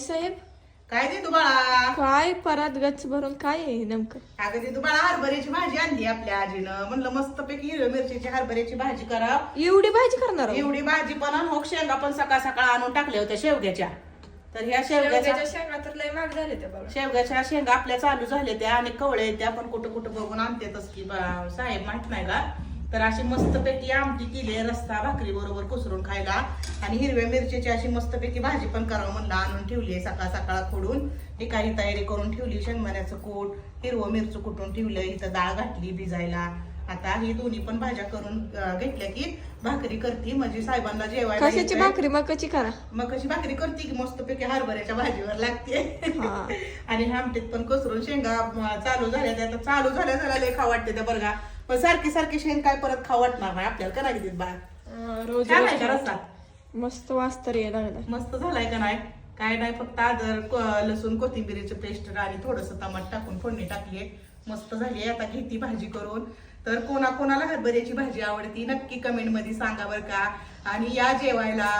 साहेब काय दे तू बाळा? काय परत गच्च भरून काय आहे नेमकं? अगं दे तू बाळा, हरभऱ्याची भाजी आणली आपल्या आजीनं. म्हणलं मस्तपैकी हिरव्या मिरचीची हरभऱ्याची भाजी करा. एवढी भाजी करणार आहो? एवढी भाजी पण आणि शेंगा पण सकाळ सकाळ आणून टाकल्या होत्या शेवग्याच्या. तर ह्या शेवग्याच्या शेंगा तर लय महाग झाले ते बघा. शेवग्याच्या शेंगा आपल्या चालू झाल्या त्या आणि कवळे त्या पण कुठं कुठं बघून आणतेच की साहेब माहित नाही का. तर अशी मस्तपैकी आमटी केली, रस्ता भाकरी बरोबर कुसरून खायला. आणि हिरव्या मिरचीची अशी मस्तपैकी भाजी पण करावं म्हणलं, आणून ठेवली सकाळ सकाळ खोडून. एकाही तयारी करून ठेवली, शेंगदाण्याचं कूट, हिरवं मिरचं कुटून ठेवलं, इथं डाळ घातली भिजायला. आता ही दोन्ही पण भाज्या करून घेतल्या की भाकरी करते, म्हणजे साहेबांना जेवायला कशाची येतंय. भाकरी मग कशी करा? मग कशी भाकरी करते की मस्तपैकी हरभऱ्याच्या भाजीवर लागते. हा. आणि ह्या आमटीत पण कसरून शेंगा चालू झाल्या त्या. आता चालू झाल्या लय खाऊ वाटते त्या बरं का. पण सारखी सारखी शेंग काय परत खाऊ वाटणार नाही आपल्याला. करायला देत बा रोज छान आहे का रस्ता? मस्त वास तर यायला लागला. मस्त झालाय का नाही? काय नाही, फक्त लसूण कोथिंबीरीचं पेस्ट आणि थोडस टमाट टाकून फोडणी टाकली, मस्त झाली. आता घेती भाजी करून. तर कोणाला हरभऱ्याची भाजी आवडती नक्की कमेंट मध्ये सांगा बरं का. आणि या जेवायला.